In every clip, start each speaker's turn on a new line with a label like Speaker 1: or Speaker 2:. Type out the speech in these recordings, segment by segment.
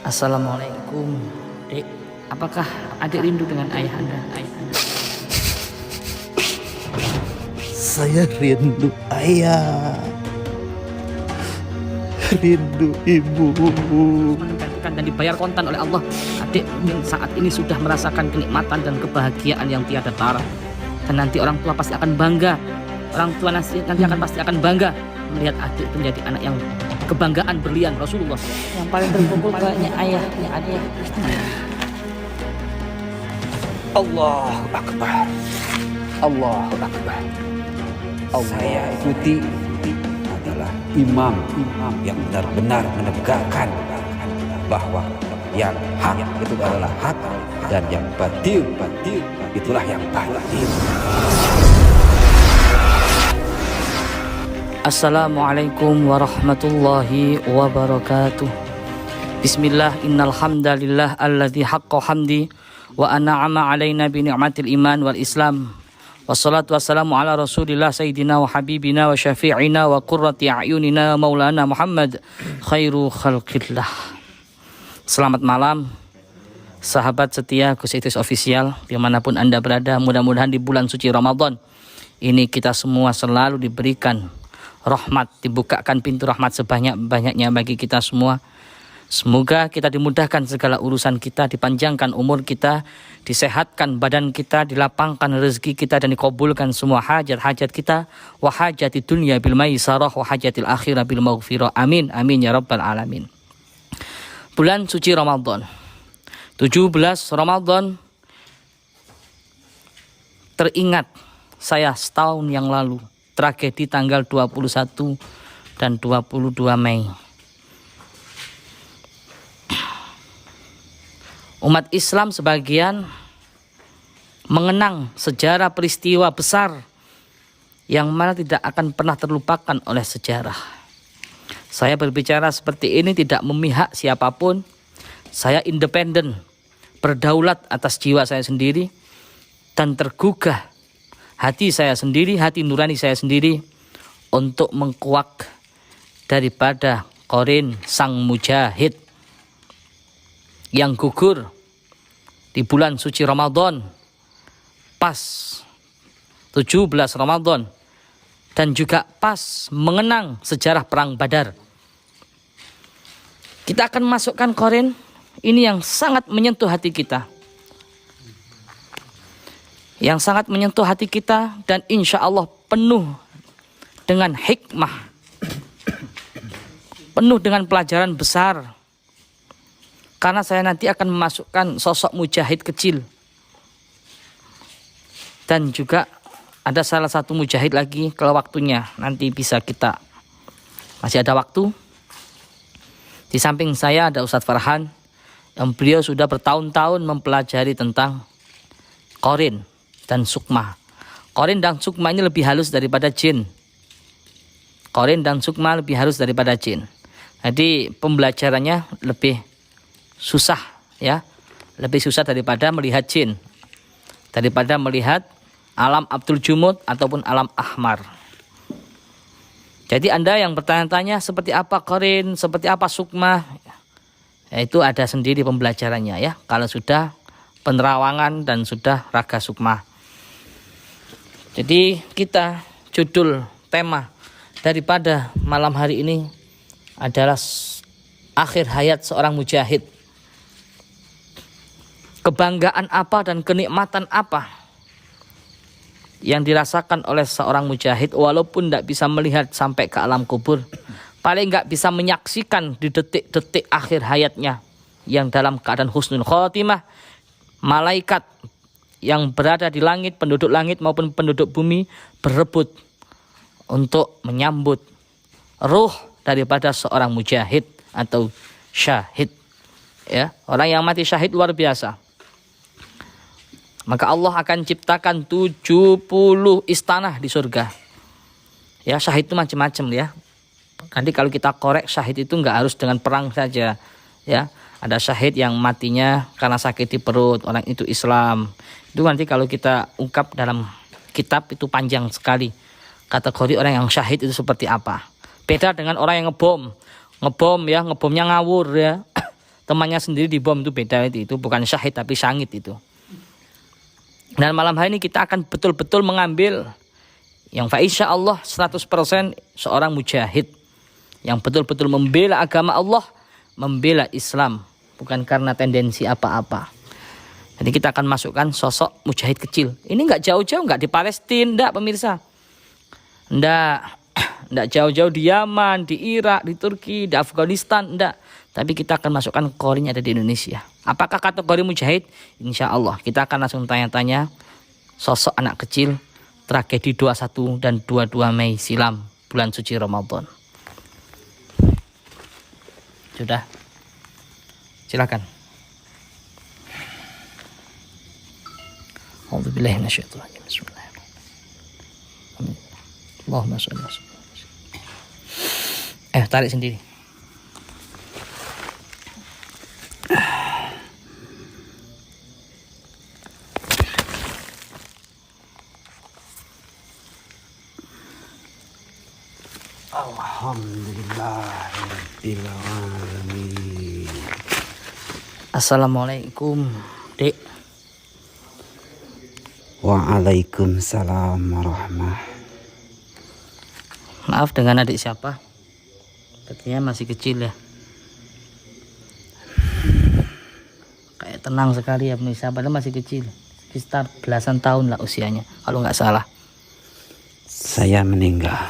Speaker 1: Assalamualaikum, Dek. Apakah adik rindu dengan ayah anda?
Speaker 2: Saya rindu ayah, rindu ibu.
Speaker 1: Menggantikan dan dibayar kontan oleh Allah. Adik saat ini sudah merasakan kenikmatan dan kebahagiaan yang tiada tara. Dan nanti orang tua pasti akan bangga. Orang tua nanti pasti akan bangga melihat adik itu menjadi anak yang kebanggaan berlian Rasulullah.
Speaker 3: Yang paling terpukul kayaknya ayahnya adik.
Speaker 4: Allahu Akbar. Allahu Akbar. Saya ikuti adalah imam yang benar-benar menegakkan bahwa yang hak itu adalah hak dan yang batil itulah yang batil.
Speaker 1: Assalamualaikum warahmatullahi wabarakatuh. Bismillah, innal hamdalillah alladzi haqqa hamdi wa an'ama alaina bi ni'matil iman wal islam. Wassalatu wassalamu ala Rasulillah sayyidina wa habibina wa syafi'ina wa qurrati a'yunina maulana Muhammad khairu khalqillah. Selamat malam sahabat setia Gus Idris Official dimanapun Anda berada. Mudah-mudahan di bulan suci Ramadan ini kita semua selalu diberikan rahmat, dibukakan pintu rahmat sebanyak-banyaknya bagi kita semua. Semoga kita dimudahkan segala urusan kita, dipanjangkan umur kita, disehatkan badan kita, dilapangkan rezeki kita dan dikabulkan semua hajat-hajat kita. Wa hajati dunya bil maisarah wa hajatil akhirah bil maghfirah. Amin amin ya rabbal alamin. Bulan suci Ramadan 17 Ramadan, teringat saya setahun yang lalu tragedi tanggal 21 dan 22 Mei. Umat Islam sebagian mengenang sejarah peristiwa besar yang mana tidak akan pernah terlupakan oleh sejarah. Saya berbicara seperti ini tidak memihak siapapun. Saya independen, berdaulat atas jiwa saya sendiri dan tergugah hati saya sendiri, hati nurani saya sendiri untuk mengkuak daripada Qorin sang mujahid yang gugur di bulan suci Ramadan pas 17 Ramadan dan juga pas mengenang sejarah perang Badar. Kita akan masukkan Qorin ini yang sangat menyentuh hati kita. Yang sangat menyentuh hati kita dan insya Allah penuh dengan hikmah, penuh dengan pelajaran besar. Karena saya nanti akan memasukkan sosok mujahid kecil. Dan juga ada salah satu mujahid lagi kalau waktunya nanti bisa kita. Masih ada waktu. Di samping saya ada Ustadz Farhan yang beliau sudah bertahun-tahun mempelajari tentang Qorin dan Sukma. Qorin dan Sukma ini lebih halus daripada jin. Qorin dan Sukma lebih halus daripada jin. Jadi pembelajarannya lebih susah ya. Lebih susah daripada melihat jin. Daripada melihat alam Abdul Jumud ataupun alam Ahmar. Jadi Anda yang bertanya-tanya seperti apa Qorin, seperti apa Sukma, ya, itu ada sendiri pembelajarannya ya. Kalau sudah penerawangan dan sudah raga Sukma. Jadi kita judul tema daripada malam hari ini adalah akhir hayat seorang mujahid. Kebanggaan apa dan kenikmatan apa yang dirasakan oleh seorang mujahid walaupun tidak bisa melihat sampai ke alam kubur. Paling nggak bisa menyaksikan di detik-detik akhir hayatnya yang dalam keadaan husnul khotimah. Malaikat yang berada di langit, penduduk langit maupun penduduk bumi berebut untuk menyambut ruh daripada seorang mujahid atau syahid. Ya, orang yang mati syahid luar biasa. Maka Allah akan ciptakan 70 istana di surga. Ya, syahid itu macam-macam ya. Nanti kalau kita korek syahid itu enggak harus dengan perang saja. Ya, ada syahid yang matinya karena sakit di perut, orang itu Islam. Itu nanti kalau kita ungkap dalam kitab itu panjang sekali. Kategori orang yang syahid itu seperti apa. Beda dengan orang yang ngebomnya ngawur ya. Temannya sendiri dibom, itu beda, itu bukan syahid tapi syangit itu. Dan malam hari ini kita akan betul-betul mengambil yang insya Allah 100% seorang mujahid yang betul-betul membela agama Allah, membela Islam, bukan karena tendensi apa-apa. Jadi kita akan masukkan sosok mujahid kecil. Ini nggak jauh-jauh, nggak di Palestina, nggak pemirsa. Nggak jauh-jauh di Yaman, di Irak, di Turki, di Afghanistan, nggak. Tapi kita akan masukkan korinya ada di Indonesia. Apakah kategori mujahid? Insya Allah kita akan langsung tanya-tanya sosok anak kecil tragedi 21 dan 22 Mei silam bulan suci Ramadan. Sudah? Silakan. A'udzubillahi minasyaitonir rajim. Bismillahirrahmanirrahim. Allahumma shalli ala sayyidina. Tarik sendiri.
Speaker 2: Alhamdulillahirrahmanirrahim.
Speaker 1: Assalamualaikum, Dek.
Speaker 2: Waalaikumsalam warahmatullahi.
Speaker 1: Maaf, dengan adik siapa? Sepertinya masih kecil ya. Kayak tenang sekali ya pemirsa, padahal masih kecil. Sekitar belasan tahun lah usianya, kalau nggak salah.
Speaker 2: Saya meninggal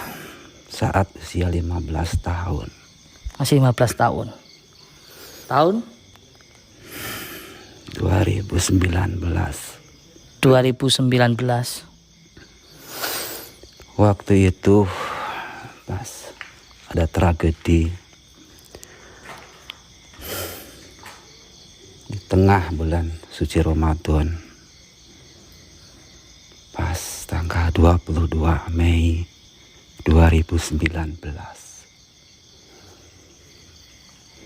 Speaker 2: saat usia 15 tahun.
Speaker 1: Masih 15 tahun. Tahun?
Speaker 2: 2019.
Speaker 1: 2019.
Speaker 2: Waktu itu pas ada tragedi di tengah bulan suci Ramadan, pas tanggal 22 Mei 2019,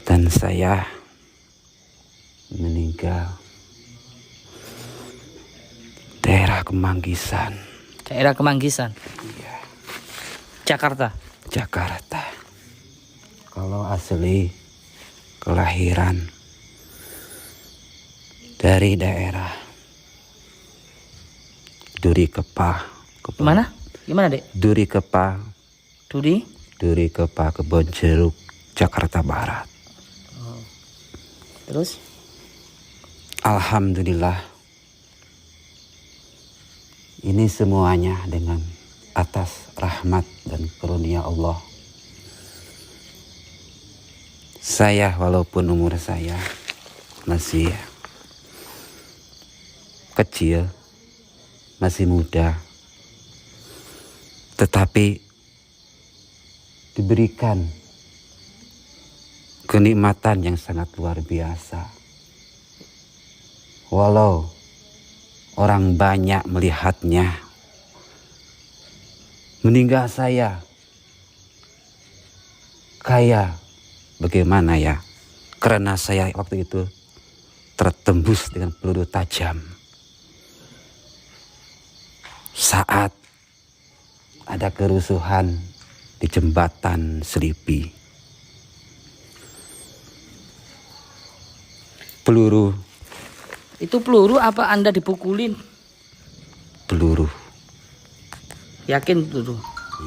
Speaker 2: dan saya meninggal daerah Kemanggisan.
Speaker 1: Daerah Kemanggisan.
Speaker 2: Iya.
Speaker 1: Jakarta.
Speaker 2: Jakarta. Kalau asli kelahiran dari daerah Duri Kepa.
Speaker 1: Mana? Gimana, Dek?
Speaker 2: Duri Kepa. Duri Kepa, Kebon Jeruk, Jakarta Barat.
Speaker 1: Terus?
Speaker 2: Alhamdulillah, ini semuanya dengan atas rahmat dan karunia Allah. Saya walaupun umur saya masih kecil, masih muda, tetapi diberikan kenikmatan yang sangat luar biasa. Walau orang banyak melihatnya, meninggal saya kayak bagaimana ya? Karena saya waktu itu tertembus dengan peluru tajam saat ada kerusuhan di jembatan Selipi. Peluru.
Speaker 1: Itu peluru apa Anda dipukulin?
Speaker 2: Peluru.
Speaker 1: Yakin peluru?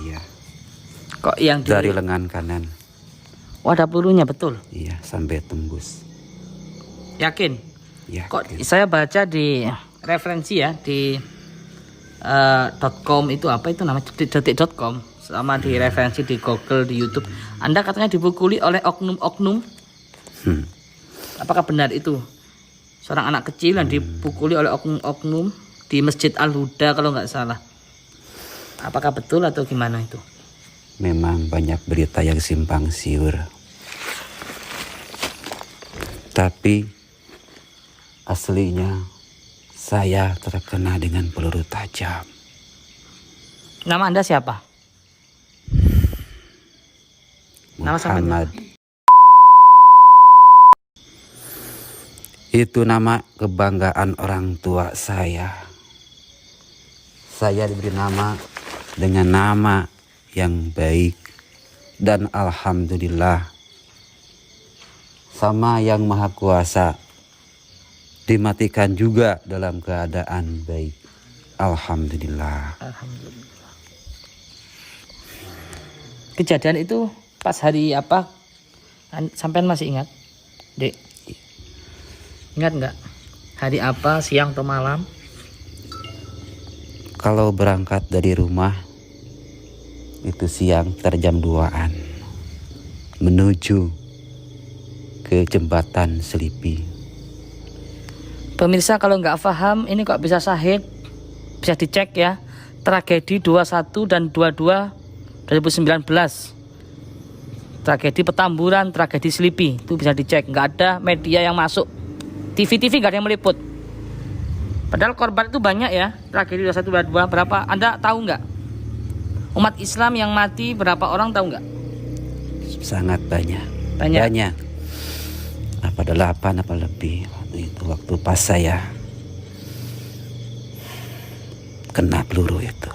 Speaker 2: Iya.
Speaker 1: Kok yang
Speaker 2: Dari lengan kanan.
Speaker 1: Oh, ada pelurunya, betul?
Speaker 2: Iya, sampai tembus.
Speaker 1: Yakin?
Speaker 2: Ya.
Speaker 1: Kok saya baca di referensi ya di .com itu apa itu namanya, detik.com, sama di referensi di Google, di YouTube. Anda katanya dipukuli oleh oknum-oknum. Apakah benar itu? Seorang anak kecil yang dipukuli oleh oknum-oknum di Masjid Al-Huda kalau nggak salah. Apakah betul atau gimana itu?
Speaker 2: Memang banyak berita yang simpang siur. Tapi aslinya saya terkena dengan peluru tajam.
Speaker 1: Nama Anda siapa? Nama
Speaker 2: Muhammad. Itu nama kebanggaan orang tua saya. Saya diberi nama dengan nama yang baik, Dan alhamdulillah, sama yang maha kuasa dimatikan juga dalam keadaan baik. Alhamdulillah.
Speaker 1: Alhamdulillah. Kejadian itu pas hari apa? Sampean masih ingat, Dek? Ingat nggak? Hari apa, siang atau malam?
Speaker 2: Kalau berangkat dari rumah itu siang, sekitar jam 2-an, menuju ke jembatan Selipi.
Speaker 1: Pemirsa kalau nggak paham ini kok bisa syahid, bisa dicek ya. Tragedi 21 dan 22 2019. Tragedi Petamburan, tragedi Selipi, itu bisa dicek. Nggak ada media yang masuk, TV-TV nggak ada yang meliput. Padahal korban itu banyak ya. Tragedi 21 22 berapa? Anda tahu nggak? Umat Islam yang mati berapa orang, tahu nggak?
Speaker 2: Sangat banyak.
Speaker 1: Banyak.
Speaker 2: Apa 8 apa lebih waktu itu, waktu pas saya kena peluru itu.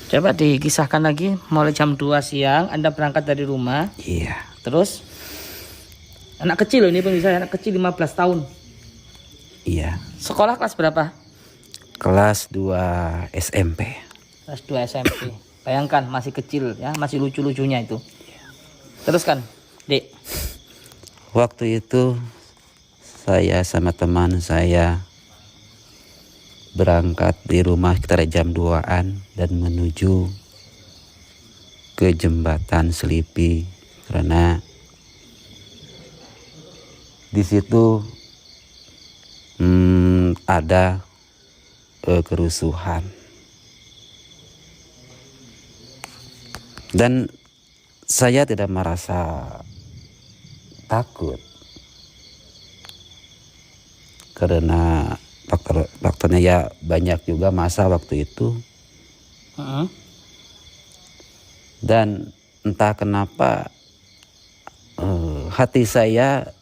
Speaker 1: Coba dikisahkan lagi, mulai jam 2 siang Anda berangkat dari rumah.
Speaker 2: Iya.
Speaker 1: Terus anak kecil loh ini pemirsa, anak kecil 15 tahun.
Speaker 2: Iya.
Speaker 1: Sekolah kelas berapa?
Speaker 2: Kelas 2 SMP.
Speaker 1: Kelas 2 SMP. Bayangkan masih kecil ya, masih lucu-lucunya itu. Terus kan, Dek.
Speaker 2: Waktu itu saya sama teman saya berangkat di rumah sekitar jam 2-an dan menuju ke jembatan Selipi karena di situ ada kerusuhan. Dan saya tidak merasa takut karena faktornya ya banyak juga masa waktu itu. Dan entah kenapa hati saya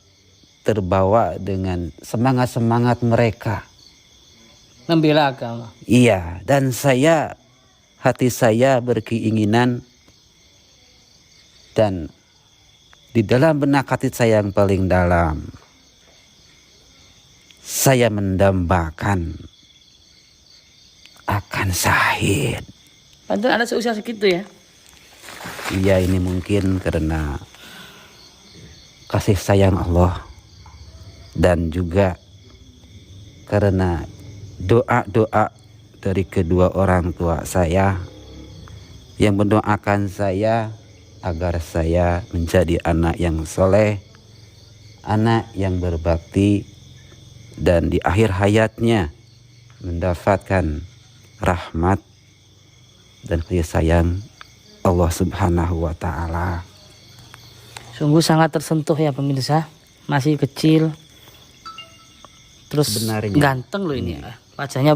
Speaker 2: terbawa dengan semangat-semangat mereka
Speaker 1: Membela agama.
Speaker 2: Iya, dan hati saya berkeinginan, dan di dalam benak hati saya yang paling dalam, saya mendambakan akan syahid.
Speaker 1: Padahal Anda seusia segitu ya?
Speaker 2: Iya, ini mungkin karena kasih sayang Allah dan juga karena doa-doa dari kedua orang tua saya yang mendoakan saya agar saya menjadi anak yang soleh, anak yang berbakti, dan di akhir hayatnya mendapatkan rahmat dan kasih sayang Allah Subhanahu wa Ta'ala.
Speaker 1: Sungguh sangat tersentuh ya pemirsa, masih kecil, terus
Speaker 2: Sebenarnya
Speaker 1: ganteng loh ini ya. Wajahnya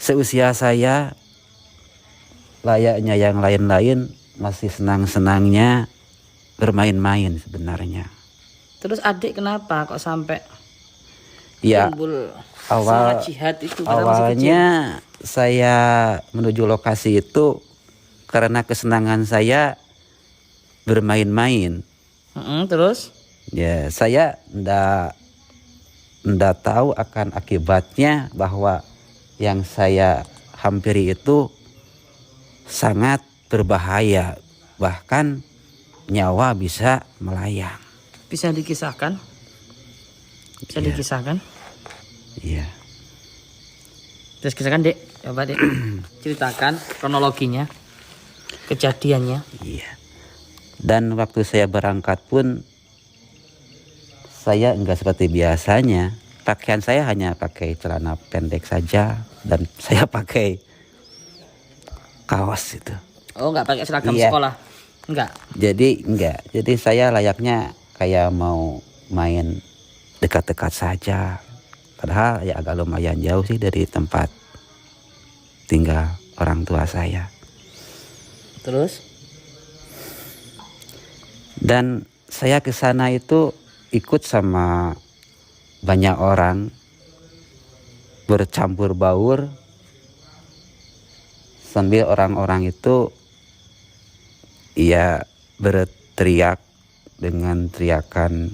Speaker 2: seusia saya, layaknya yang lain-lain, masih senang-senangnya bermain-main sebenarnya.
Speaker 1: Terus adik kenapa kok sampai
Speaker 2: Ya,
Speaker 1: timbul
Speaker 2: awal
Speaker 1: semangat jihad itu? Padahal masih
Speaker 2: awalnya saya menuju lokasi itu karena kesenangan saya bermain-main.
Speaker 1: Terus
Speaker 2: Ya, saya ndak tahu akan akibatnya bahwa yang saya hampiri itu sangat berbahaya, bahkan nyawa bisa melayang.
Speaker 1: bisa dikisahkan? Bisa
Speaker 2: Iya.
Speaker 1: dikisahkan?
Speaker 2: Iya.
Speaker 1: Terus kisahkan Dek, coba Dek ceritakan kronologinya, kejadiannya.
Speaker 2: Iya. Dan waktu saya berangkat pun saya enggak seperti biasanya. Pakaian saya hanya pakai celana pendek saja dan saya pakai kaos itu.
Speaker 1: Oh, nggak pakai seragam
Speaker 2: Iya.
Speaker 1: sekolah? Enggak.
Speaker 2: Jadi enggak. Jadi saya layaknya kayak mau main dekat-dekat saja. Padahal ya agak lumayan jauh sih dari tempat tinggal orang tua saya.
Speaker 1: Terus?
Speaker 2: Dan saya ke sana itu ikut sama banyak orang, bercampur baur, sambil orang-orang itu ia berteriak dengan teriakan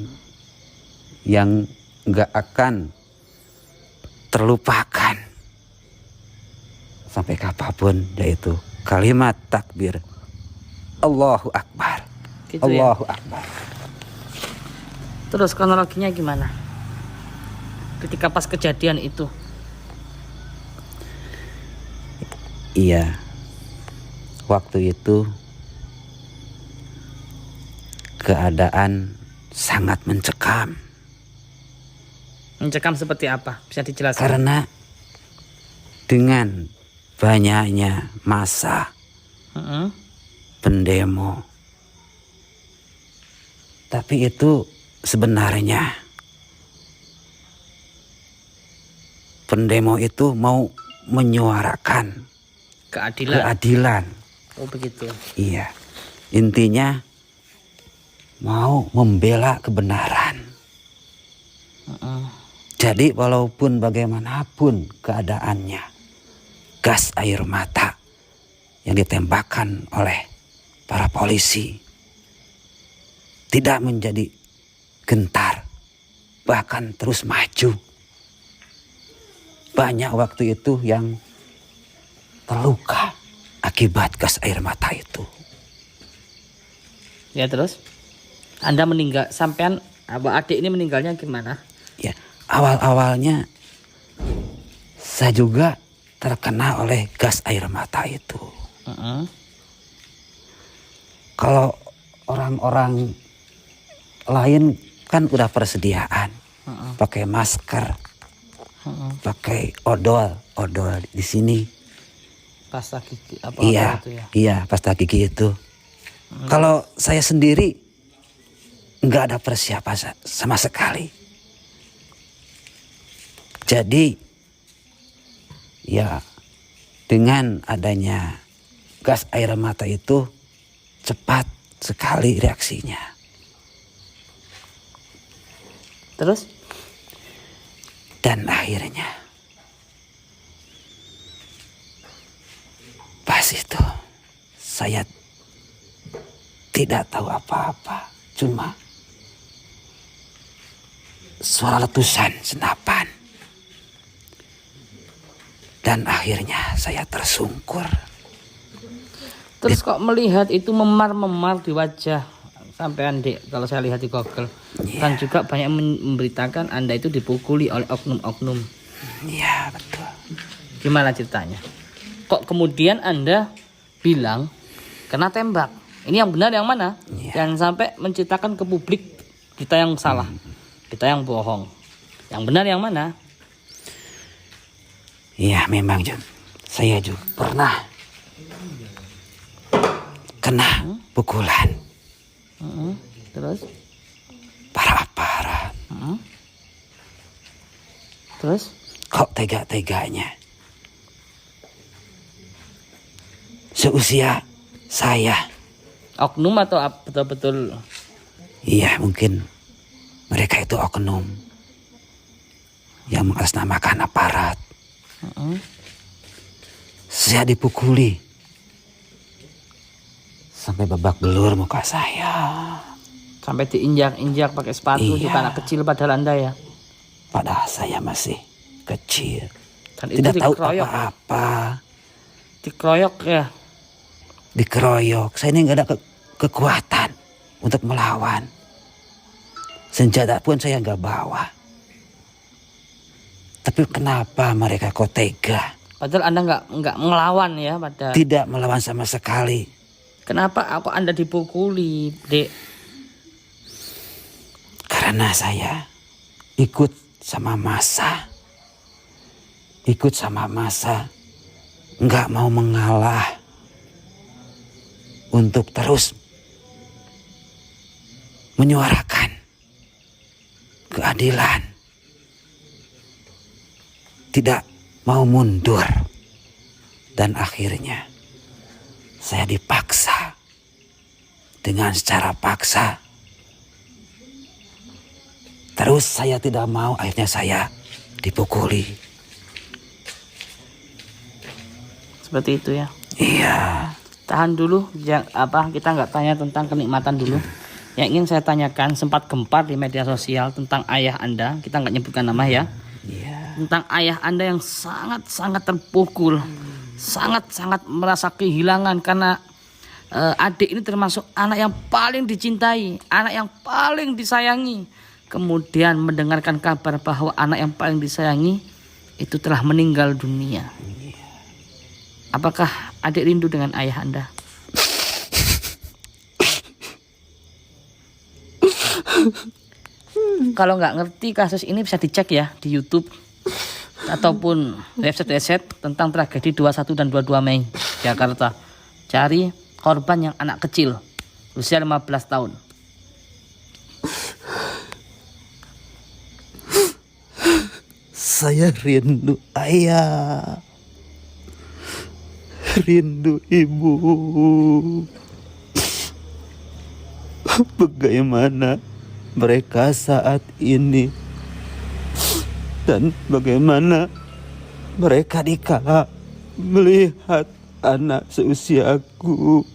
Speaker 2: yang gak akan terlupakan sampai kapanpun, yaitu kalimat takbir Allahu Akbar.
Speaker 1: Gitu
Speaker 2: Allahu
Speaker 1: ya.
Speaker 2: Akbar.
Speaker 1: Terus kronologinya gimana? Ketika pas kejadian itu.
Speaker 2: Iya, waktu itu keadaan sangat mencekam.
Speaker 1: Mencekam seperti apa? Bisa dijelaskan?
Speaker 2: Karena dengan banyaknya massa
Speaker 1: Heeh.
Speaker 2: pendemo. Tapi itu sebenarnya pendemo itu mau menyuarakan keadilan.
Speaker 1: Oh begitu.
Speaker 2: Iya. Intinya mau membela kebenaran.
Speaker 1: Heeh.
Speaker 2: Jadi walaupun bagaimanapun keadaannya, gas air mata yang ditembakkan oleh para polisi tidak menjadi gentar, bahkan terus maju. Banyak waktu itu yang terluka akibat gas air mata itu.
Speaker 1: Ya terus? Anda meninggal, sampean adik ini meninggalnya gimana?
Speaker 2: Ya, awal-awalnya saya juga terkena oleh gas air mata itu.
Speaker 1: Heeh.
Speaker 2: Kalau orang-orang lain kan udah persediaan, pakai masker, pakai odol di sini.
Speaker 1: Pasta gigi apa
Speaker 2: Iya,
Speaker 1: itu ya?
Speaker 2: iya pasta gigi itu. Kalau saya sendiri nggak ada persiapan sama sekali. Jadi ya dengan adanya gas air mata itu cepat sekali reaksinya.
Speaker 1: Terus?
Speaker 2: Dan akhirnya pas itu saya tidak tahu apa-apa, cuma suara letusan senapan. Dan akhirnya saya tersungkur.
Speaker 1: Terus kok melihat itu memar-memar di wajah sampean Dek, kalau saya lihat di Google. Dan juga banyak memberitakan Anda itu dipukuli oleh oknum-oknum.
Speaker 2: Iya betul.
Speaker 1: Gimana ceritanya? Kok kemudian Anda bilang kena tembak? Ini yang benar yang mana? Jangan sampai menceritakan ke publik kita yang salah, kita yang bohong. Yang benar yang mana?
Speaker 2: Iya memang Jun, saya juga pernah kena pukulan
Speaker 1: Terus?
Speaker 2: para aparat.
Speaker 1: Terus?
Speaker 2: Kok tega-teganya seusia saya.
Speaker 1: Oknum atau betul-betul?
Speaker 2: Iya mungkin mereka itu oknum yang mengatasnamakan aparat. Saya dipukuli sampai babak belur muka saya.
Speaker 1: Sampai diinjak-injak pakai sepatu
Speaker 2: Iya.
Speaker 1: juga anak kecil padahal Anda ya.
Speaker 2: Padahal saya masih kecil,
Speaker 1: Dan itu
Speaker 2: tidak tahu
Speaker 1: dikeroyok.
Speaker 2: apa-apa.
Speaker 1: Dikeroyok ya.
Speaker 2: Dikeroyok, saya ini nggak ada kekuatan untuk melawan. Senjata pun saya nggak bawa. Tapi kenapa mereka kok tega?
Speaker 1: Padahal Anda nggak ngelawan ya pada.
Speaker 2: Tidak melawan sama sekali.
Speaker 1: Kenapa kok Anda dipukuli, Dek?
Speaker 2: Karena saya ikut sama massa. Ikut sama massa. Nggak mau mengalah. Untuk terus menyuarakan keadilan. Tidak mau mundur. Dan akhirnya saya dipaksa. Dengan secara paksa. Terus saya tidak mau, akhirnya saya dipukuli.
Speaker 1: Seperti itu ya.
Speaker 2: Iya.
Speaker 1: Tahan dulu, kita nggak tanya tentang kenikmatan dulu. Yang ingin saya tanyakan, sempat gempar di media sosial tentang ayah Anda, kita nggak nyebutkan nama ya. Tentang ayah Anda yang sangat-sangat terpukul, sangat-sangat merasa kehilangan karena adik ini termasuk anak yang paling dicintai, anak yang paling disayangi. Kemudian mendengarkan kabar bahwa anak yang paling disayangi itu telah meninggal dunia. Apakah adik rindu dengan ayah Anda? Kalau nggak ngerti kasus ini bisa dicek ya di YouTube ataupun website tentang tragedi 21 dan 22 Mei Jakarta. Cari korban yang anak kecil usia 15 tahun.
Speaker 2: Saya rindu ayah, rindu ibu. Bagaimana mereka saat ini dan bagaimana mereka dikala melihat anak seusiaku.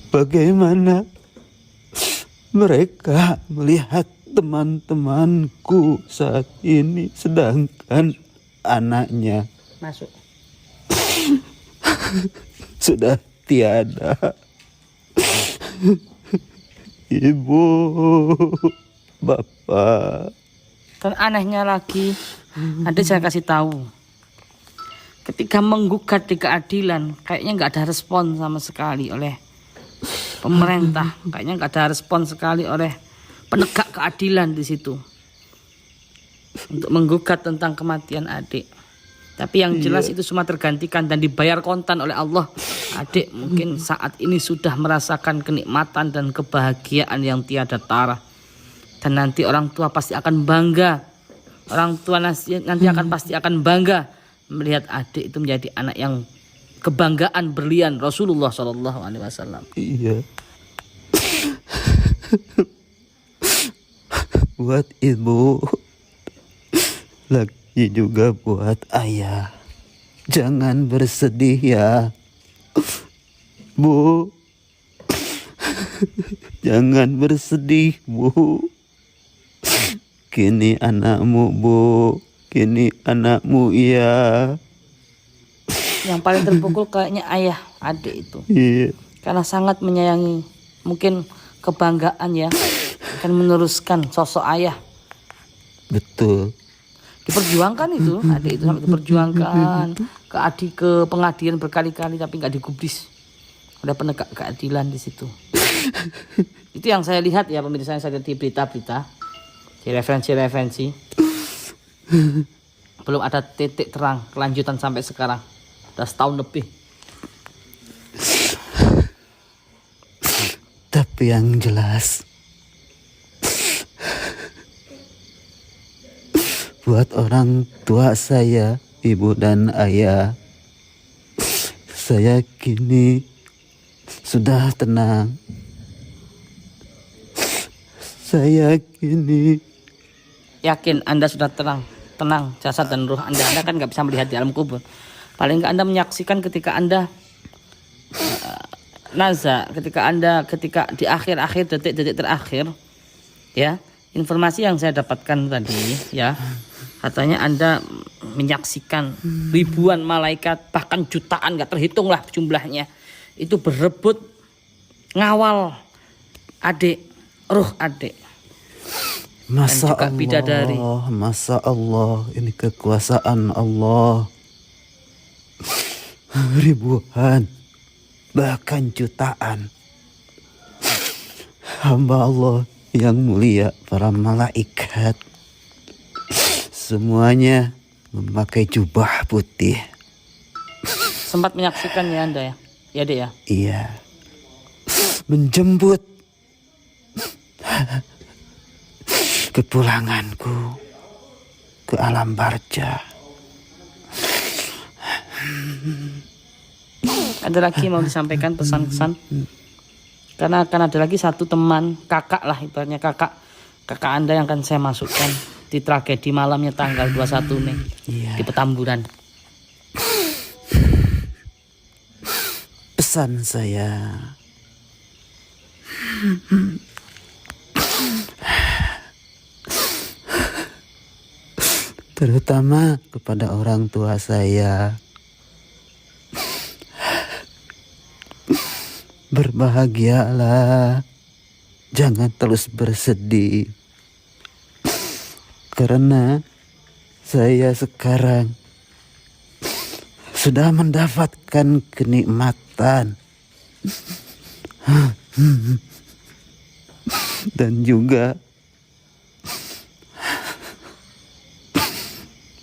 Speaker 2: Bagaimana mereka melihat teman-temanku saat ini sedangkan anaknya
Speaker 1: Masuk.
Speaker 2: sudah tiada. Ibu, bapak.
Speaker 1: Dan anehnya lagi, nanti saya kasih tahu. Ketika menggugat di keadilan, kayaknya nggak ada respon sama sekali oleh pemerintah. Kayaknya nggak ada respon sekali oleh penegak keadilan di situ untuk menggugat tentang kematian adik. Tapi yang jelas itu semua tergantikan dan dibayar kontan oleh Allah. Adik mungkin saat ini sudah merasakan kenikmatan dan kebahagiaan yang tiada tara. Dan nanti orang tua pasti akan bangga. Orang tua nanti pasti akan bangga melihat adik itu menjadi anak yang kebanggaan berlian Rasulullah SAW.
Speaker 2: Iya. Buat ibu, lagi juga buat ayah. Jangan bersedih ya, Bu. Jangan bersedih, Bu. Kini anakmu, Bu. Kini anakmu, iya.
Speaker 1: Yang paling terpukul kayaknya ayah adik itu.
Speaker 2: Iya.
Speaker 1: Karena sangat menyayangi. Mungkin kebanggaan ya akan meneruskan sosok ayah.
Speaker 2: Betul.
Speaker 1: Diperjuangkan itu, adik itu sampai diperjuangkan ke pengadilan berkali-kali tapi nggak digubris oleh penegak keadilan di situ. Itu yang saya lihat ya pemirsa, saya lihat di berita-berita, di referensi. Belum ada titik terang kelanjutan sampai sekarang, udah setahun lebih.
Speaker 2: Tapi yang jelas, buat orang tua saya, ibu dan ayah, saya kini sudah tenang. Saya kini
Speaker 1: Yakin Anda sudah tenang jasad dan ruh Anda. Anda kan nggak bisa melihat di alam kubur. Paling nggak Anda menyaksikan ketika Anda ketika di akhir detik-detik terakhir ya. Informasi yang saya dapatkan tadi ya, katanya Anda menyaksikan ribuan malaikat, bahkan jutaan, nggak terhitung lah jumlahnya, itu berebut ngawal adik, ruh adik.
Speaker 2: Masya
Speaker 1: juga bidadari.
Speaker 2: Allah, Masya Allah, ini kekuasaan Allah. Ribuan, bahkan jutaan hamba Allah yang mulia, para malaikat, semuanya memakai jubah putih.
Speaker 1: Sempat menyaksikan ya Anda ya? Ya Dek ya?
Speaker 2: Iya, menjemput kepulanganku ke alam barja.
Speaker 1: Ada lagi mau disampaikan pesan-pesan? Karena akan ada lagi satu teman, kakak lah ibaratnya, kakak Anda yang akan saya masukkan. di tragedi malamnya tanggal 21 Mei di Petamburan.
Speaker 2: Pesan saya, terutama kepada orang tua saya, berbahagialah, jangan terus bersedih, karena saya sekarang sudah mendapatkan kenikmatan dan juga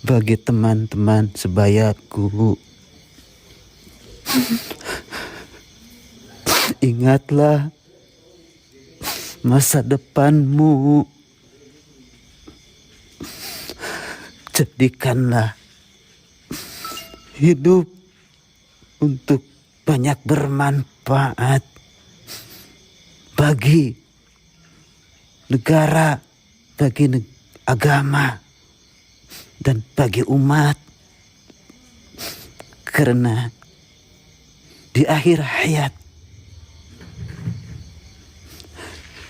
Speaker 2: bagi teman-teman sebayaku, ingatlah masa depanmu, jadikanlah hidup untuk banyak bermanfaat bagi negara, bagi agama, dan bagi umat. Karena di akhir hayat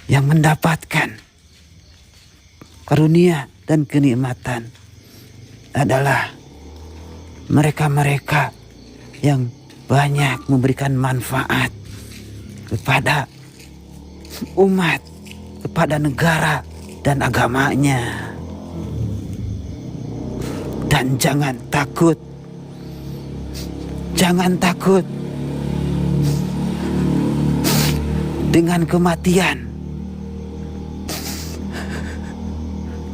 Speaker 2: yang mendapatkan karunia dan kenikmatan adalah mereka-mereka yang banyak memberikan manfaat kepada umat, kepada negara dan agamanya. Dan jangan takut, jangan takut dengan kematian,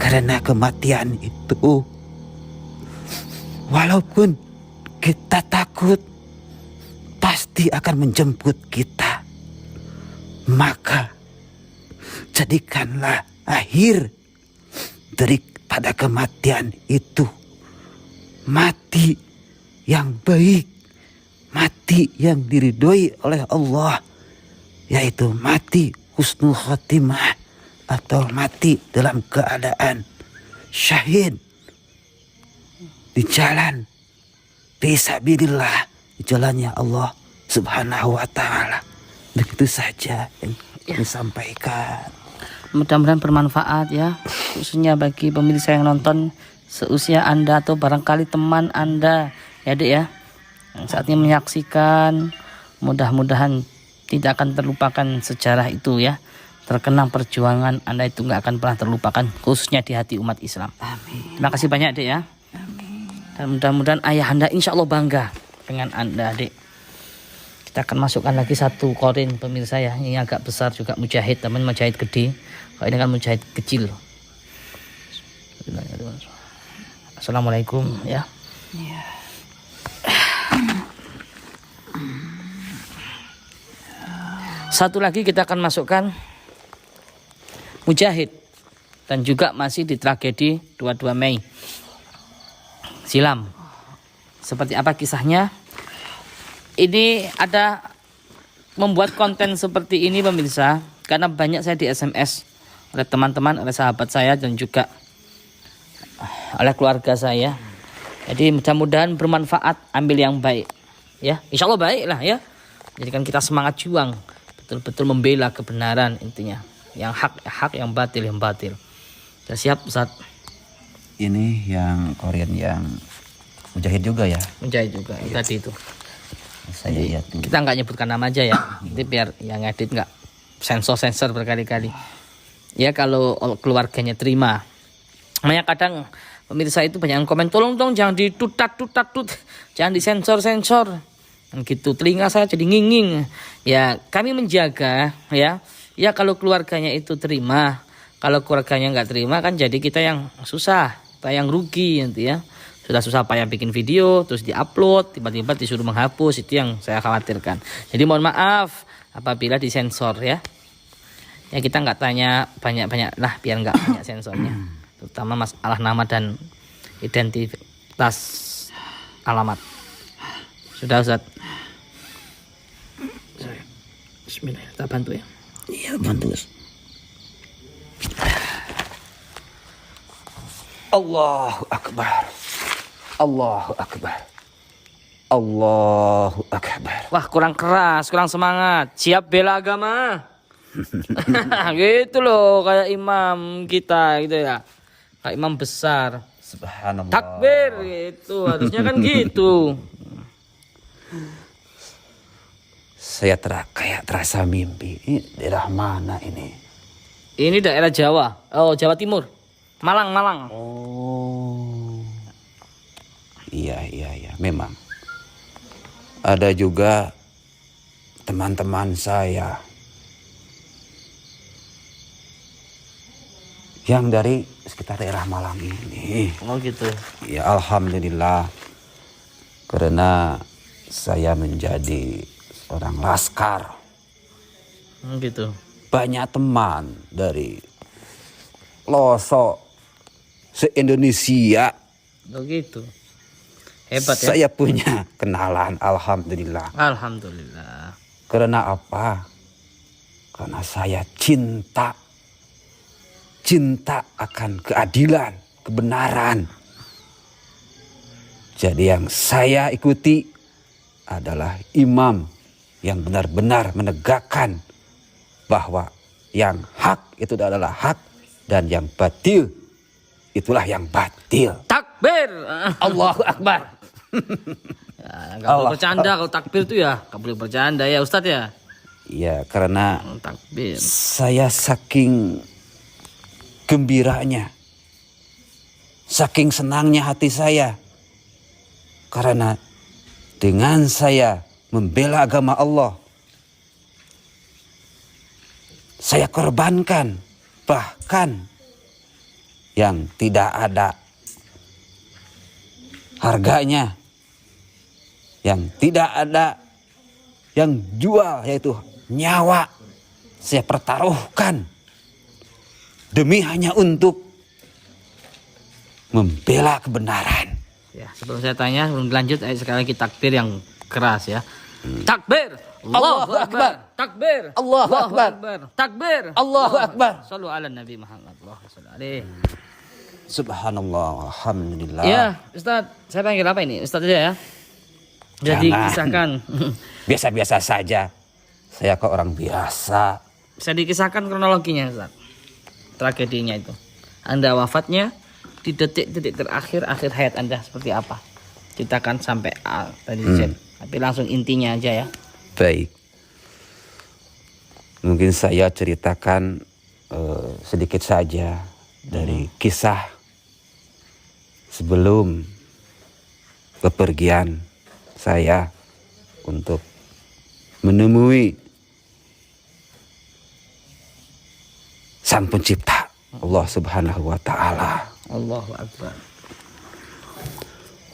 Speaker 2: karena kematian itu walaupun kita takut pasti akan menjemput kita. Maka jadikanlah akhir daripada kematian itu mati yang baik, mati yang diridhoi oleh Allah, yaitu mati husnul khotimah atau mati dalam keadaan syahid di jalan fisabilillah, di jalannya Allah Subhanahu wa taala. Begitu saja yang kami sampaikan.
Speaker 1: Mudah-mudahan bermanfaat ya, khususnya bagi pemirsa yang nonton seusia Anda atau barangkali teman Anda ya Dek ya, yang saat ini menyaksikan. Mudah-mudahan tidak akan terlupakan sejarah itu ya, terkenang perjuangan Anda itu nggak akan pernah terlupakan, khususnya di hati umat Islam. Amin. Terima kasih banyak Dek ya. Amin. Dan mudah-mudahan ayah Anda insya Allah bangga dengan Anda Dek. Kita akan masukkan lagi satu korin pemirsa ya, ini agak besar juga mujahid, teman mujahid gede, kalau ini kan mujahid kecil. Assalamualaikum ya. Satu lagi kita akan masukkan mujahid dan juga masih di tragedi 22 Mei silam. Seperti apa kisahnya? Ini ada membuat konten seperti ini pemirsa karena banyak saya di SMS oleh teman-teman, oleh sahabat saya dan juga oleh keluarga saya. Jadi mudah-mudahan bermanfaat, ambil yang baik ya, insya Allah baik lah ya. Jadi kan kita semangat juang, betul-betul membela kebenaran intinya, yang hak, yang batil Sudah siap Ustaz?
Speaker 2: Ini yang Korean yang mujahid juga ya?
Speaker 1: Mujahid juga ya. Tadi itu
Speaker 2: saya lihat dulu.
Speaker 1: Kita nggak nyebutkan nama aja ya, nanti biar yang edit nggak sensor berkali-kali ya. Kalau keluarganya terima, makanya kadang pemirsa itu banyak yang komen, tolong dong jangan ditutat, jangan disensor gitu, telinga saya jadi nginging ya. Kami menjaga ya kalau keluarganya itu terima. Kalau keluarganya nggak terima kan jadi kita yang susah, kita yang rugi nanti ya. Sudah susah payah bikin video terus diupload tiba-tiba disuruh menghapus, itu yang saya khawatirkan. Jadi mohon maaf apabila disensor ya. Ya kita nggak tanya banyak-banyak lah biar nggak banyak sensornya. Terutama masalah nama dan identitas alamat. Sudah Ustaz? Bismillah, kita bantu ya.
Speaker 2: Iya, bantu.
Speaker 4: Allahu Akbar. Allahu Akbar. Allahu Akbar.
Speaker 1: Wah, kurang keras, kurang semangat. Siap bela agama. Gitu loh, kayak imam kita gitu ya. Kayak imam besar.
Speaker 2: Subhanallah.
Speaker 1: Takbir gitu, harusnya kan gitu.
Speaker 2: Saya kayak terasa mimpi. Ini daerah mana ini?
Speaker 1: Ini daerah Jawa. Oh, Jawa Timur. Malang.
Speaker 2: Oh. Iya, memang. Ada juga teman-teman saya yang dari sekitar daerah Malang ini.
Speaker 1: Oh gitu.
Speaker 2: Ya alhamdulillah, karena saya menjadi seorang laskar.
Speaker 1: Gitu.
Speaker 2: Banyak teman dari pelosok se-Indonesia.
Speaker 1: Oh gitu. Hebat ya.
Speaker 2: Saya punya kenalan, alhamdulillah.
Speaker 1: Alhamdulillah.
Speaker 2: Karena apa? Karena saya cinta akan keadilan, kebenaran. Jadi yang saya ikuti adalah imam yang benar-benar menegakkan bahwa yang hak itu adalah hak dan yang batil itulah yang batil.
Speaker 1: Takbir.
Speaker 2: Allahu Akbar.
Speaker 1: Ya, gak boleh bercanda kalau takbir tuh ya. Gak boleh bercanda ya Ustadz ya.
Speaker 2: Ya karena
Speaker 1: Takbir.
Speaker 2: saya saking gembiranya, saking senangnya hati saya. Karena dengan saya membela agama Allah, saya korbankan bahkan yang tidak ada harganya, yang tidak ada yang jual, yaitu nyawa saya pertaruhkan demi hanya untuk membela kebenaran.
Speaker 1: Ya, sebelum saya tanya, sebelum dilanjut, ayo sekali lagi takbir yang keras ya. Takbir. Allahu Akbar. Takbir.
Speaker 2: Allahu Akbar.
Speaker 1: Takbir.
Speaker 2: Allahu Akbar.
Speaker 1: Sallu ala Nabi Muhammad. Allahu alaihi.
Speaker 2: Subhanallah, alhamdulillah.
Speaker 1: Ya, Ustaz, saya panggil apa ini? Ustaz aja ya. Jadi
Speaker 2: Jangan.
Speaker 1: kisahkan.
Speaker 2: Biasa-biasa saja. Saya kok orang biasa.
Speaker 1: Bisa dikisahkan kronologinya, Ustaz. Tragedinya itu. Anda wafatnya di detik-detik terakhir hayat Anda seperti apa? Ceritakan sampai A tadi Z. Tapi langsung intinya aja ya.
Speaker 2: Baik. Mungkin saya ceritakan sedikit saja dari kisah sebelum bepergian saya untuk menemui Sang Pencipta Allah Subhanahu wa taala.
Speaker 1: Allahu Akbar.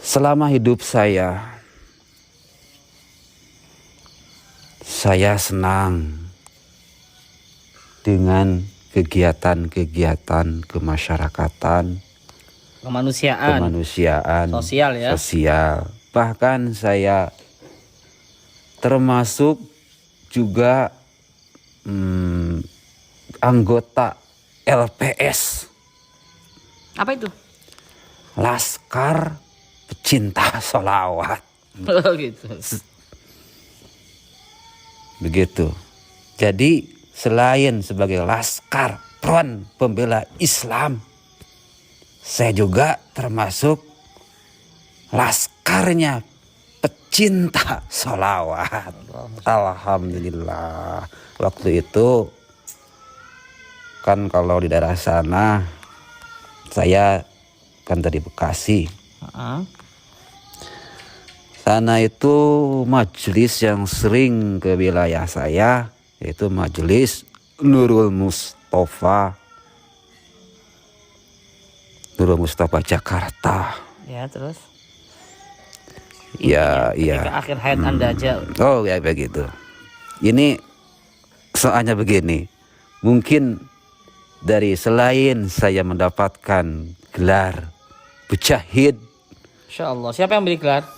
Speaker 2: Selama hidup saya senang dengan kegiatan-kegiatan kemasyarakatan, kemanusiaan,
Speaker 1: Sosial ya.
Speaker 2: sosial. Bahkan saya termasuk juga anggota LPS,
Speaker 1: Apa itu?
Speaker 2: Laskar Pecinta Sholawat.
Speaker 1: Oh gitu.
Speaker 2: Begitu. Jadi selain sebagai laskar front pembela Islam, saya juga termasuk laskarnya pecinta sholawat. Alhamdulillah. Waktu itu kan kalau di daerah sana, saya kan dari Bekasi. Sana itu majelis yang sering ke wilayah saya, yaitu majelis Nurul Mustafa Jakarta.
Speaker 1: Ya, terus?
Speaker 2: Ya,
Speaker 1: Ketika
Speaker 2: iya.
Speaker 1: akhir hayat Anda aja.
Speaker 2: Oh ya begitu. Ini soalnya begini. Mungkin dari selain saya mendapatkan gelar Mujahid,
Speaker 1: Insya Allah. Siapa yang beri gelar?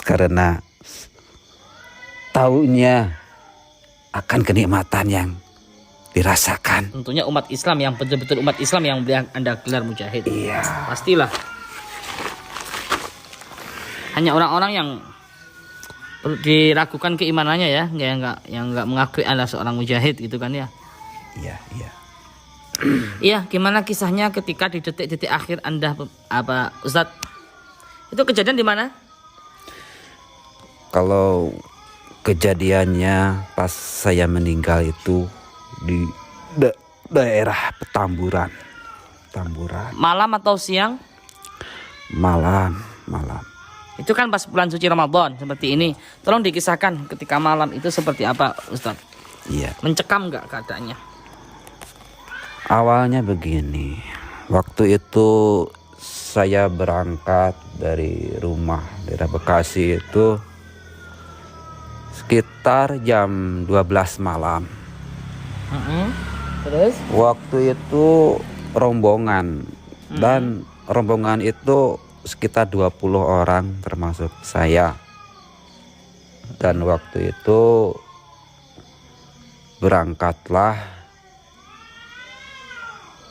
Speaker 2: karena tahunya akan kenikmatan yang dirasakan.
Speaker 1: Tentunya umat Islam yang betul-betul umat Islam yang Anda gelar mujahid.
Speaker 2: Iya.
Speaker 1: Pastilah. Hanya orang-orang yang diragukan keimanannya ya, yang nggak mengakui Anda seorang mujahid gitu kan ya.
Speaker 2: Iya, iya.
Speaker 1: Iya, gimana kisahnya ketika di detik-detik akhir Anda apa Ustadz? Itu kejadian di mana?
Speaker 2: Kalau kejadiannya pas saya meninggal itu di daerah Petamburan.
Speaker 1: Malam atau siang?
Speaker 2: Malam.
Speaker 1: Itu kan pas bulan suci Ramadan seperti ini. Tolong dikisahkan ketika malam itu seperti apa Ustadz?
Speaker 2: Iya.
Speaker 1: Mencekam nggak keadaannya?
Speaker 2: Awalnya begini. Waktu itu saya berangkat dari rumah daerah Bekasi itu sekitar jam 12 malam.
Speaker 1: Terus?
Speaker 2: Waktu itu rombongan dan rombongan itu sekitar 20 orang termasuk saya. Dan waktu itu berangkatlah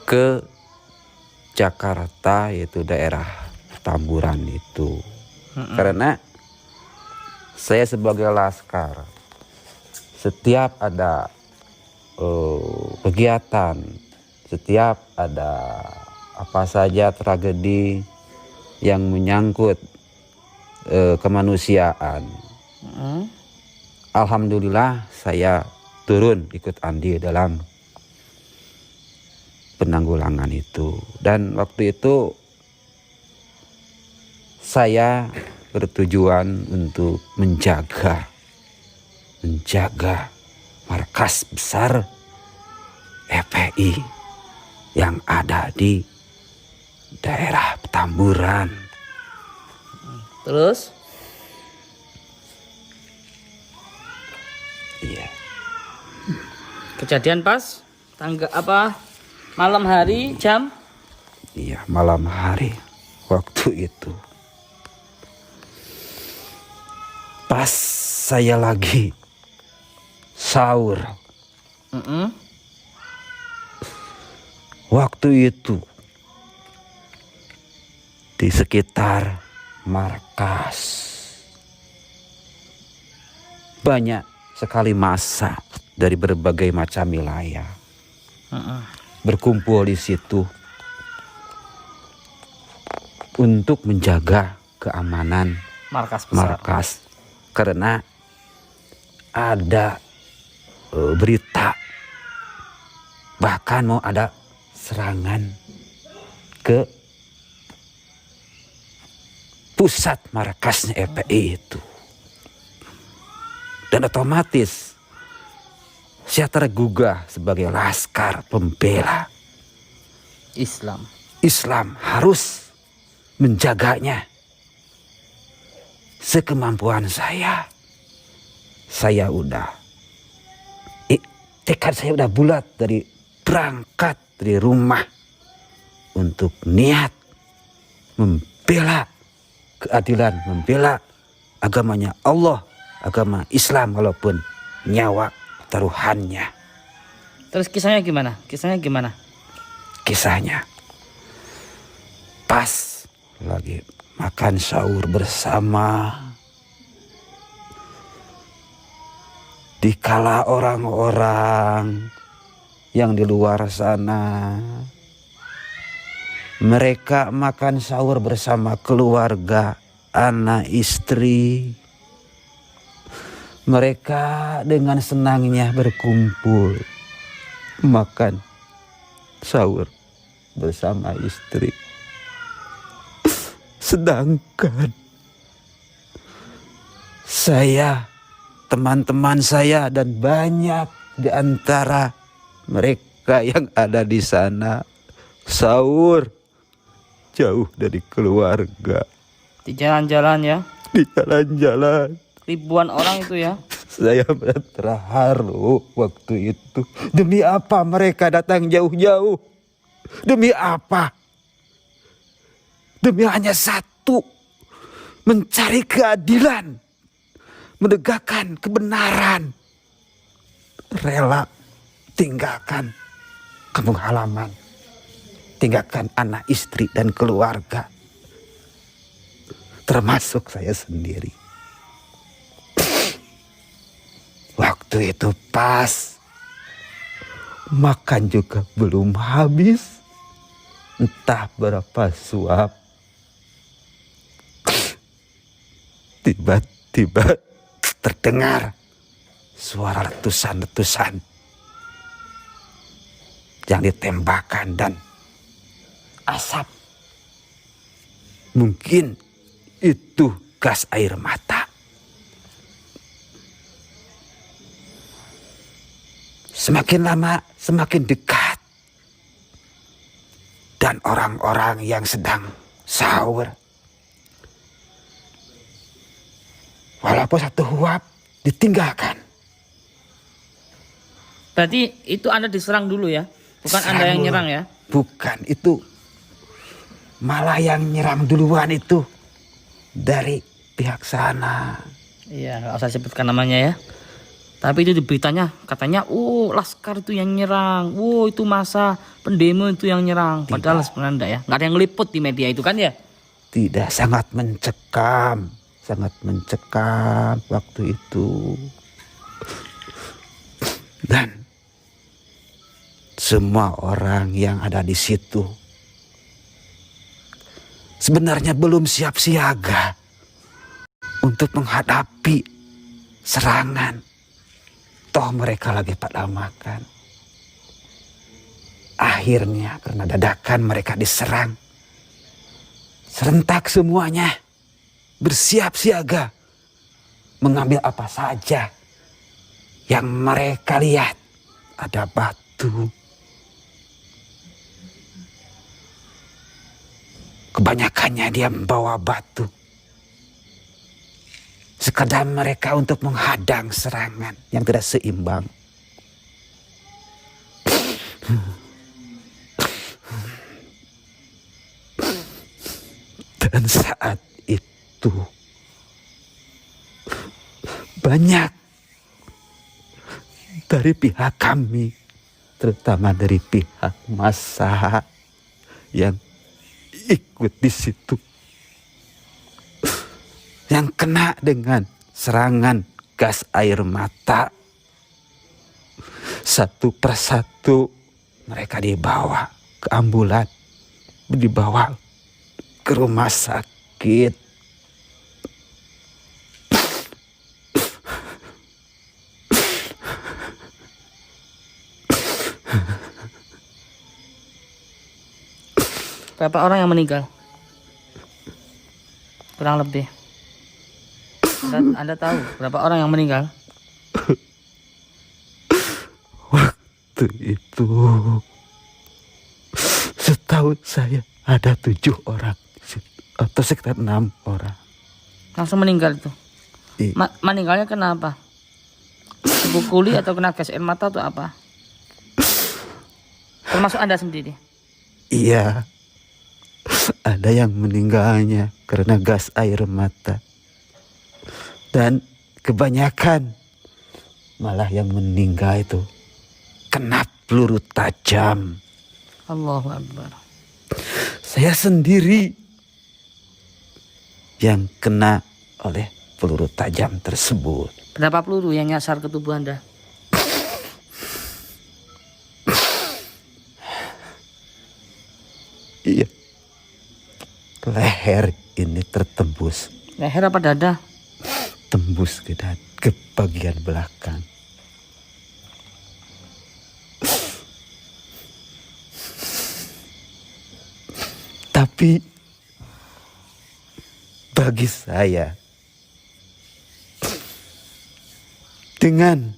Speaker 2: ke Jakarta, yaitu daerah Tamburan itu. Karena saya sebagai laskar, setiap ada kegiatan, setiap ada apa saja tragedi yang menyangkut kemanusiaan, alhamdulillah saya turun ikut andil dalam penanggulangan itu. Dan waktu itu saya bertujuan untuk menjaga markas besar FPI yang ada di daerah Petamburan.
Speaker 1: Terus?
Speaker 2: Iya.
Speaker 1: Kejadian pas tanggal apa? Malam hari jam?
Speaker 2: Iya, malam hari waktu itu. Pas saya lagi sahur. Waktu itu di sekitar markas banyak sekali massa dari berbagai macam wilayah berkumpul di situ untuk menjaga keamanan
Speaker 1: Markas besar.
Speaker 2: Karena ada berita bahkan mau ada serangan ke pusat markasnya FPI itu. Dan otomatis saya tergugah sebagai laskar pembela Islam harus menjaganya sekemampuan saya. Saya udah tekad saya udah bulat dari berangkat dari rumah untuk niat membela keadilan, membela agamanya Allah, agama Islam walaupun nyawa taruhannya.
Speaker 1: Terus kisahnya gimana?
Speaker 2: Kisahnya pas lagi makan sahur bersama, dikala orang-orang yang di luar sana mereka makan sahur bersama keluarga, anak, istri. Mereka dengan senangnya berkumpul makan sahur bersama istri. Sedangkan saya, teman-teman saya dan banyak di antara mereka yang ada di sana sahur jauh dari keluarga.
Speaker 1: Di jalan-jalan ya?
Speaker 2: Di jalan-jalan.
Speaker 1: Ribuan orang itu ya?
Speaker 2: Saya terharu waktu itu. Demi apa mereka datang jauh-jauh? Demi apa? Demi hanya satu. Mencari keadilan. Menegakkan kebenaran. Rela tinggalkan kampung halaman, tinggalkan anak istri dan keluarga, termasuk saya sendiri. Waktu itu pas makan juga belum habis, entah berapa suap. Tiba-tiba terdengar suara letusan-letusan yang ditembakkan dan asap. Mungkin itu gas air mata. Semakin lama semakin dekat. Dan orang-orang yang sedang sahur, walaupun satu huap, ditinggalkan.
Speaker 1: Berarti itu Anda diserang dulu ya? Bukan
Speaker 2: Serang
Speaker 1: Anda yang
Speaker 2: dulu.
Speaker 1: nyerang ya?
Speaker 2: Bukan, itu malah yang nyerang duluan itu dari pihak sana.
Speaker 1: Iya, nggak usah sebutkan namanya ya. Tapi itu di beritanya katanya, laskar itu yang nyerang, itu masa pendemo itu yang nyerang. Padahal sebenarnya enggak ya, nggak ada yang ngeliput di media itu kan ya?
Speaker 2: Tidak, sangat mencekam waktu itu. Dan semua orang yang ada di situ sebenarnya belum siap siaga untuk menghadapi serangan. Toh mereka lagi pada makan. Akhirnya karena dadakan mereka diserang. Serentak semuanya bersiap siaga mengambil apa saja yang mereka lihat. Ada batu, kebanyakannya dia membawa batu, sekadar mereka untuk menghadang serangan yang tidak seimbang. Dan saat itu banyak dari pihak kami, terutama dari pihak massa yang ikut di situ, yang kena dengan serangan gas air mata. Satu persatu mereka dibawa ke ambulan, dibawa ke rumah sakit.
Speaker 1: Berapa orang yang meninggal? Kurang lebih. Anda tahu berapa orang yang meninggal?
Speaker 2: Waktu itu setahu saya ada 7 orang atau sekitar 6 orang.
Speaker 1: Langsung meninggal itu. Meninggalnya kenapa? Dipukuli atau kena gas air mata atau apa? Termasuk Anda sendiri?
Speaker 2: Iya, ada yang meninggalnya karena gas air mata. Dan kebanyakan malah yang meninggal itu kena peluru tajam.
Speaker 1: Allahu Akbar.
Speaker 2: Saya sendiri yang kena oleh peluru tajam tersebut.
Speaker 1: Berapa peluru yang nyasar ke tubuh Anda?
Speaker 2: Iya, leher ini tertembus.
Speaker 1: Leher apa dada?
Speaker 2: Tembus ke bagian belakang. Tapi bagi saya, dengan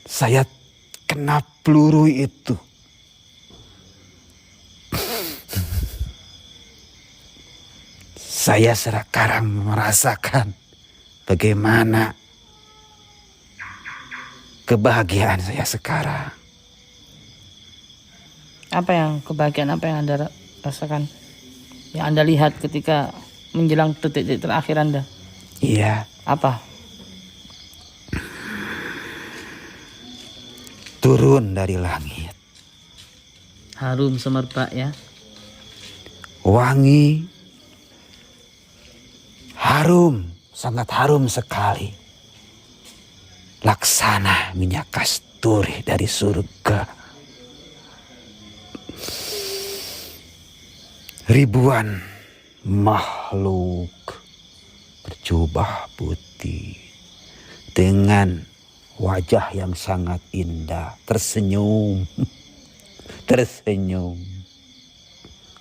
Speaker 2: saya kena peluru itu, saya sekarang merasakan bagaimana kebahagiaan saya sekarang.
Speaker 1: Kebahagiaan apa yang Anda rasakan? Yang Anda lihat ketika menjelang detik-detik terakhir Anda?
Speaker 2: Iya.
Speaker 1: Apa?
Speaker 2: turun dari langit.
Speaker 1: Harum semerbak ya.
Speaker 2: Wangi, harum, sangat harum sekali. Laksana minyak kasturi dari surga. Ribuan makhluk berjubah putih dengan wajah yang sangat indah, tersenyum,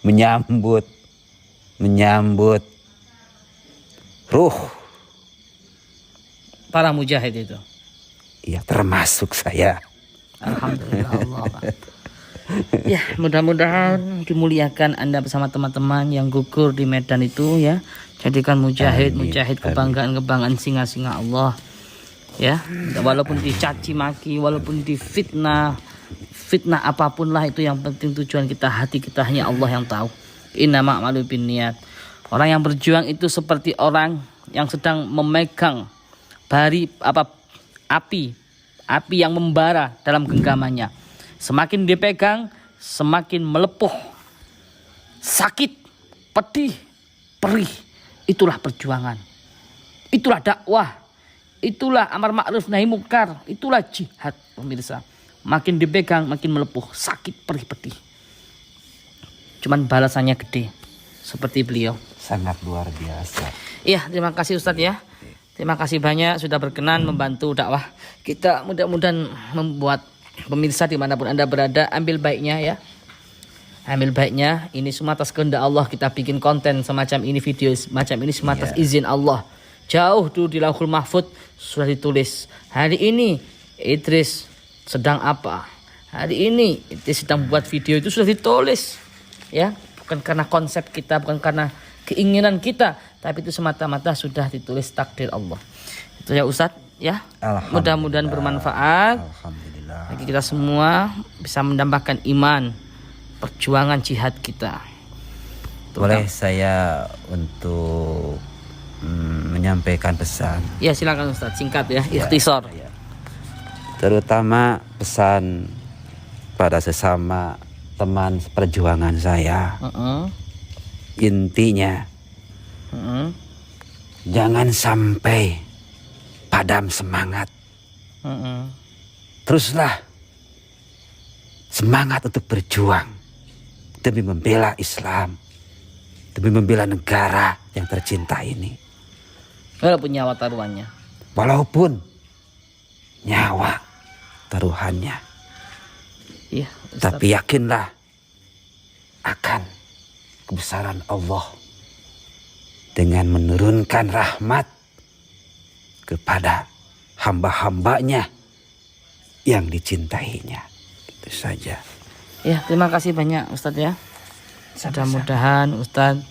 Speaker 2: menyambut ruh
Speaker 1: Para mujahid itu.
Speaker 2: ya, termasuk saya.
Speaker 1: Alhamdulillah Allah. Ya, mudah-mudahan dimuliakan Anda bersama teman-teman yang gugur di medan itu ya. Jadikan mujahid kebanggaan singa-singa Allah. Ya, walaupun dicaci maki, walaupun difitnah, fitnah apapun lah, itu yang penting tujuan kita, hati kita hanya Allah yang tahu. Innama a'malu binniyat. Orang yang berjuang itu seperti orang yang sedang memegang api yang membara dalam genggamannya. Semakin dipegang, semakin melepuh, sakit, pedih, perih. Itulah perjuangan, itulah dakwah, itulah amar ma'ruf nahi munkar, itulah jihad pemirsa. Makin dipegang, makin melepuh, sakit, perih, pedih. Cuman balasannya gede, seperti beliau.
Speaker 2: Sangat luar biasa.
Speaker 1: Iya, terima kasih Ustadz ya. Terima kasih banyak sudah berkenan membantu dakwah kita. Mudah-mudahan membuat pemirsa dimanapun Anda berada, ambil baiknya ya. Ambil baiknya, ini semua atas kehendak Allah kita bikin konten semacam ini, video semacam ini semua atas izin Allah. Jauh dulu di Lauhul Mahfuz sudah ditulis. Hari ini Idris sedang apa? Hari ini Idris sedang buat video, itu sudah ditulis. Ya, bukan karena konsep kita, bukan karena keinginan kita, tapi itu semata-mata sudah ditulis takdir Allah. Itu ya Ustadz ya. Mudah-mudahan bermanfaat.
Speaker 2: Alhamdulillah.
Speaker 1: Bagi kita semua bisa menambahkan iman, perjuangan jihad kita.
Speaker 2: Boleh saya untuk menyampaikan pesan?
Speaker 1: Ya silakan Ustadz, singkat ya, ikhtisar.
Speaker 2: Ya. Terutama pesan pada sesama teman perjuangan saya. Intinya, jangan sampai padam semangat. Teruslah semangat untuk berjuang demi membela Islam, demi membela negara yang tercinta ini.
Speaker 1: Walaupun nyawa taruhannya.
Speaker 2: Walaupun nyawa taruhannya.
Speaker 1: Iya, Ustadz.
Speaker 2: Tapi yakinlah akan kebesaran Allah dengan menurunkan rahmat kepada hamba-hambanya yang dicintainya. Itu saja.
Speaker 1: Ya, terima kasih banyak Ustadz ya. Mudah-mudahan Ustadz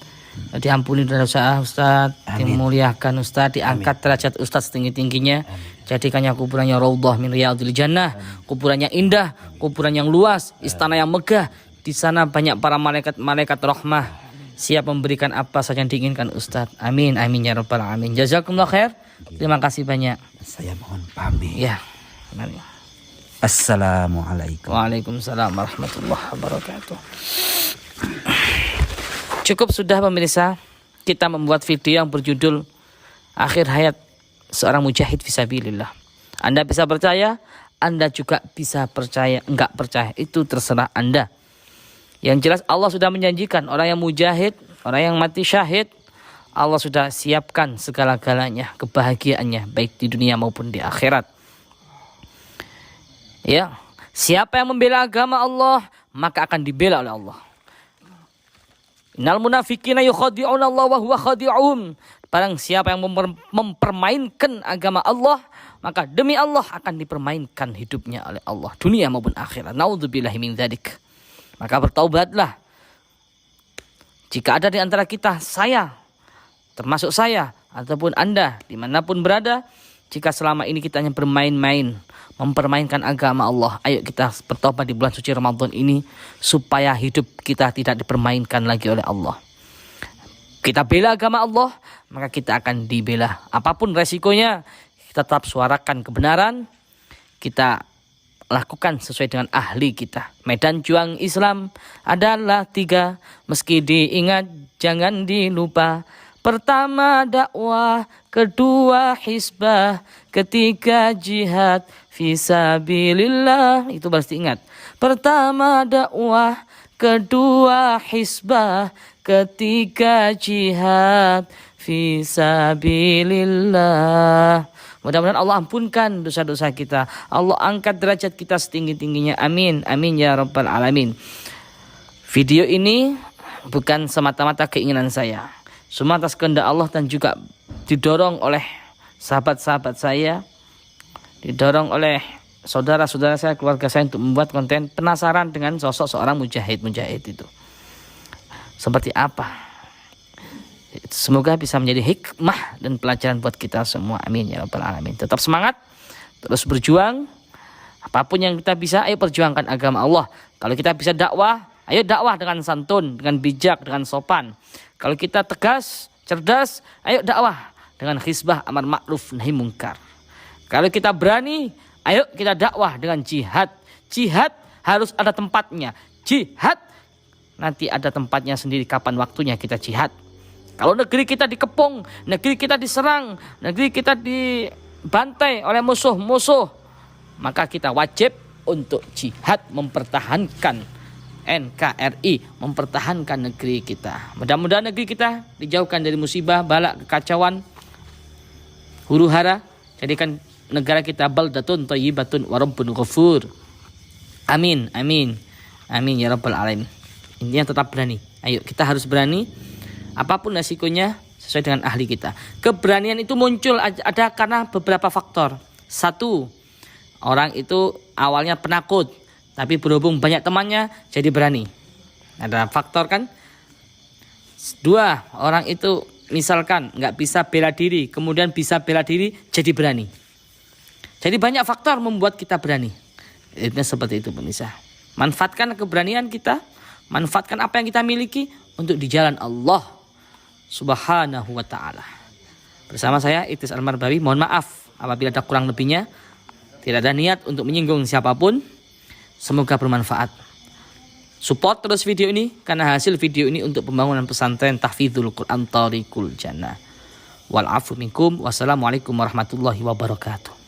Speaker 1: diampuni dosa Ustadz, dimuliakan Ustadz, diangkat derajat Ustadz setinggi-tingginya. Jadikannya kuburannya raudhah min riyadil jannah, kuburannya indah, kuburan yang luas, istana yang megah. Di sana banyak para malaikat rahmah, siap memberikan apa saja yang diinginkan Ustadz. Amin, amin ya rabbal alamin. Jazakumullah khair. Terima kasih banyak.
Speaker 2: Saya mohon pamit.
Speaker 1: Ya. Mari.
Speaker 2: Assalamualaikum.
Speaker 1: Waalaikumsalam warahmatullahi wabarakatuh. Cukup sudah pemirsa, kita membuat video yang berjudul Akhir Hayat Seorang Mujahid Fisabilillah. Anda bisa percaya, Anda juga bisa percaya, enggak percaya, itu terserah Anda. Yang jelas Allah sudah menjanjikan orang yang mujahid, orang yang mati syahid, Allah sudah siapkan segala-galanya, kebahagiaannya baik di dunia maupun di akhirat. Ya, siapa yang membela agama Allah, maka akan dibela oleh Allah. Innal munafiqina yukhadi'una Allah wa huwa khadi'uhum. Barang siapa yang mempermainkan agama Allah, maka demi Allah akan dipermainkan hidupnya oleh Allah, dunia maupun akhirat. Naudzubillahi min dzalik. Maka bertaubatlah. Jika ada di antara kita, saya, termasuk saya, ataupun Anda, dimanapun berada, jika selama ini kita hanya bermain-main, mempermainkan agama Allah, ayo kita bertobat di bulan suci Ramadan ini, supaya hidup kita tidak dipermainkan lagi oleh Allah. Kita bela agama Allah, maka kita akan dibela. Apapun resikonya, kita tetap suarakan kebenaran, kita lakukan sesuai dengan ahli kita. Medan juang Islam adalah 3, meski diingat jangan dilupa. Pertama dakwah, kedua hizbah, ketiga jihad fisabilillah. Itu harus diingat. Pertama dakwah, kedua hizbah, ketiga jihad fisabilillah. Mudah-mudahan Allah ampunkan dosa-dosa kita. Allah angkat derajat kita setinggi-tingginya. Amin. Amin ya rabbal alamin. Video ini bukan semata-mata keinginan saya. Semua atas kehendak Allah dan juga didorong oleh sahabat-sahabat saya. Didorong oleh saudara-saudara saya, keluarga saya untuk membuat konten penasaran dengan sosok seorang mujahid itu. Seperti apa? Semoga bisa menjadi hikmah dan pelajaran buat kita semua. Amin ya rabbal alamin. Tetap semangat, terus berjuang. Apapun yang kita bisa, ayo perjuangkan agama Allah. Kalau kita bisa dakwah, ayo dakwah dengan santun, dengan bijak, dengan sopan. Kalau kita tegas, cerdas, ayo dakwah dengan hizbah amar ma'ruf nahi mungkar. Kalau kita berani, ayo kita dakwah dengan jihad. Jihad harus ada tempatnya. Jihad nanti ada tempatnya sendiri kapan waktunya kita jihad. Kalau negeri kita dikepung, negeri kita diserang, negeri kita dibantai oleh musuh-musuh, maka kita wajib untuk jihad mempertahankan NKRI, mempertahankan negeri kita. Mudah-mudahan negeri kita dijauhkan dari musibah, balak, kekacauan, huru hara. Jadikan negara kita baldatun thayyibatun wa rabbun ghafur. Amin, amin. Amin ya rabbal alamin. Intinya tetap berani. Ayo kita harus berani. Apapun resikonya sesuai dengan ahli kita. Keberanian itu muncul ada karena beberapa faktor. 1, orang itu awalnya penakut, tapi berhubung banyak temannya jadi berani. Ada faktor kan. 2, orang itu misalkan nggak bisa bela diri, kemudian bisa bela diri jadi berani. Jadi banyak faktor membuat kita berani. Itu seperti itu pemirsa. Manfaatkan keberanian kita, manfaatkan apa yang kita miliki untuk di jalan Allah Subhanahu wa ta'ala. Bersama saya Idris Al-Marbawi, mohon maaf apabila ada kurang lebihnya. Tidak ada niat untuk menyinggung siapapun. Semoga bermanfaat. Support terus video ini karena hasil video ini untuk pembangunan pesantren Tahfidzul Quran Thariqul Jannah. Wal afu minkum. Wassalamualaikum warahmatullahi wabarakatuh.